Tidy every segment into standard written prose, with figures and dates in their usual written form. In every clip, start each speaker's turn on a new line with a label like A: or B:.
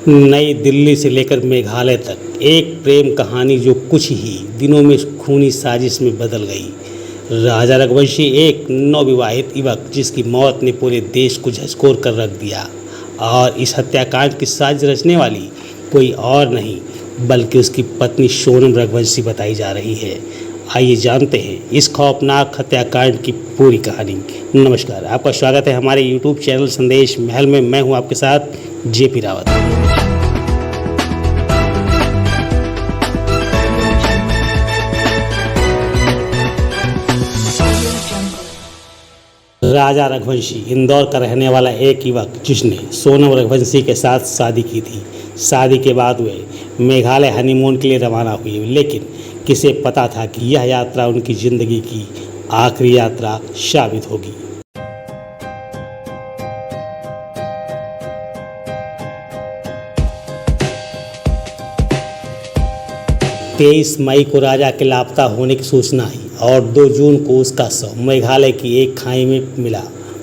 A: नई दिल्ली से लेकर मेघालय तक एक प्रेम कहानी जो कुछ ही दिनों में खूनी साजिश में बदल गई। राजा रघुवंशी एक नवविवाहित युवक जिसकी मौत ने पूरे देश को झकझोर कर रख दिया, और इस हत्याकांड की साजिश रचने वाली कोई और नहीं बल्कि उसकी पत्नी सोनम रघुवंशी बताई जा रही है। आइए जानते हैं इस खौफनाक हत्याकांड की पूरी कहानी। नमस्कार, आपका स्वागत है हमारे YouTube चैनल संदेश महल में। मैं हूं आपके साथ जेपी रावत। राजा रघुवंशी इंदौर का रहने वाला एक युवक जिसने सोनम रघुवंशी के साथ शादी की थी। शादी के बाद वे मेघालय हनीमून के लिए रवाना हुए, लेकिन किसे पता था कि यह यात्रा उनकी ज़िंदगी की आखिरी यात्रा साबित होगी। 23 मई को राजा के लापता होने की सूचना आई और 2 जून को उसका शव मेघालय की एक खाई में मिला।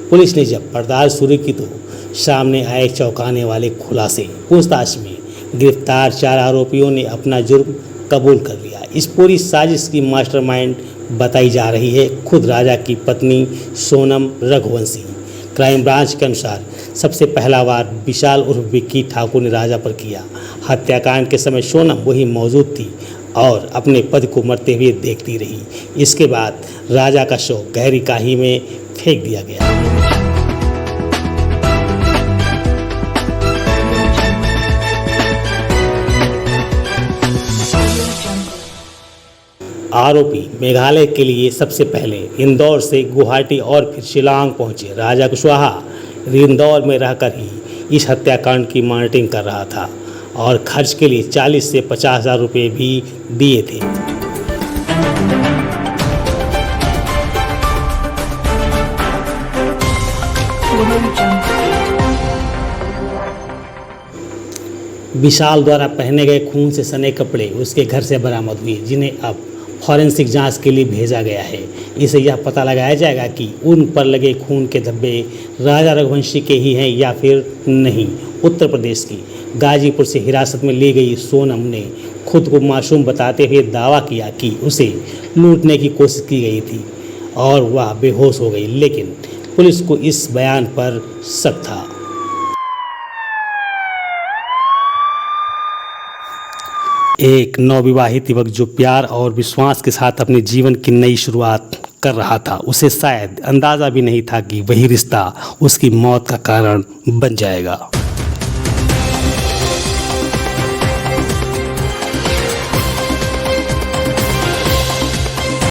A: पुलिस ने जब पड़ताल शुरू की तो सामने आए चौंकाने वाले खुलासे। पूछताछ में गिरफ्तार 4 आरोपियों ने अपना जुर्म कबूल कर लिया। इस पूरी साजिश की मास्टरमाइंड बताई जा रही है खुद राजा की पत्नी सोनम रघुवंशी। क्राइम ब्रांच के अनुसार सबसे पहला वार विशाल उर्फ विक्की ठाकुर ने राजा पर किया। हत्याकांड के समय सोनम वही मौजूद थी और अपने पति को मरते हुए देखती रही। इसके बाद राजा का शव गहरी खाई में फेंक दिया गया। आरोपी मेघालय के लिए सबसे पहले इंदौर से गुवाहाटी और फिर शिलांग पहुंचे। राजा कुशवाहा इंदौर में रहकर ही इस हत्याकांड की मॉनिटरिंग कर रहा था और खर्च के लिए 40 से 50 हज़ार रुपये भी दिए थे। विशाल द्वारा पहने गए खून से सने कपड़े उसके घर से बरामद हुए, जिन्हें अब फॉरेंसिक जांच के लिए भेजा गया है। इससे यह पता लगाया जाएगा कि उन पर लगे खून के धब्बे राजा रघुवंशी के ही हैं या फिर नहीं। उत्तर प्रदेश की गाजीपुर से हिरासत में ली गई सोनम ने खुद को मासूम बताते हुए दावा किया कि उसे लूटने की कोशिश की गई थी और वह बेहोश हो गई, लेकिन पुलिस को इस बयान पर शक था। एक नवविवाहित युवक जो प्यार और विश्वास के साथ अपने जीवन की नई शुरुआत कर रहा था, उसे शायद अंदाज़ा भी नहीं था कि वही रिश्ता उसकी मौत का कारण बन जाएगा।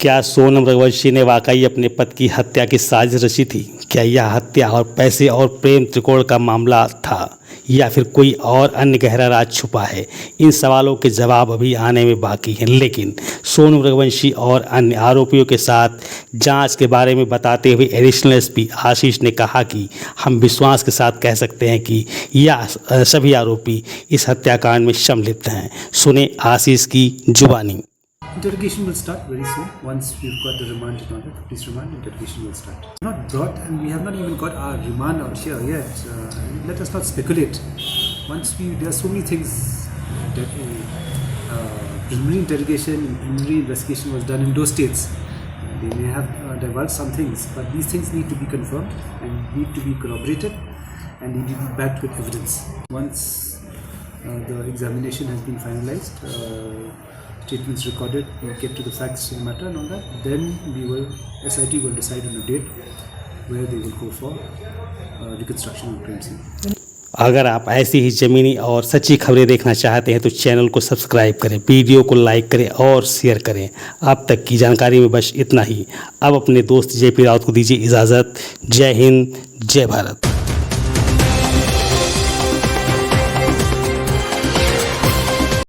A: क्या सोनम रघुवंशी ने वाकई अपने पति की हत्या की साजिश रची थी? क्या यह हत्या और पैसे और प्रेम त्रिकोण का मामला था या फिर कोई और अन्य गहरा राज छुपा है? इन सवालों के जवाब अभी आने में बाकी हैं, लेकिन सोनम रघुवंशी और अन्य आरोपियों के साथ जांच के बारे में बताते हुए एडिशनल एसपी आशीष ने कहा कि हम विश्वास के साथ कह सकते हैं कि यह सभी आरोपी इस हत्याकांड में सम्मिलित हैं। सुने आशीष की जुबानी।
B: Interrogation will start very soon. Once we've got the remand in order, police remand, interrogation will start. Not brought, and we have not even got our remand out here yet. Let us not speculate. There are so many things that preliminary interrogation, preliminary investigation was done in those states. They may have divulged some things, but these things need to be confirmed and need to be corroborated and need to be backed with evidence. Once the examination has been finalized, statements recorded, we get to the facts in the matter and all that, then SIT will decide on a date where they will go for reconstruction of crime scene.
A: अगर आप ऐसी ही ज़मीनी और सच्ची खबरें देखना चाहते हैं तो चैनल को सब्सक्राइब करें, वीडियो को लाइक करें और शेयर करें। अब तक की जानकारी में बस इतना ही। अब अपने दोस्त जेपी रावत को दीजिए इजाज़त। जय हिंद, जय भारत।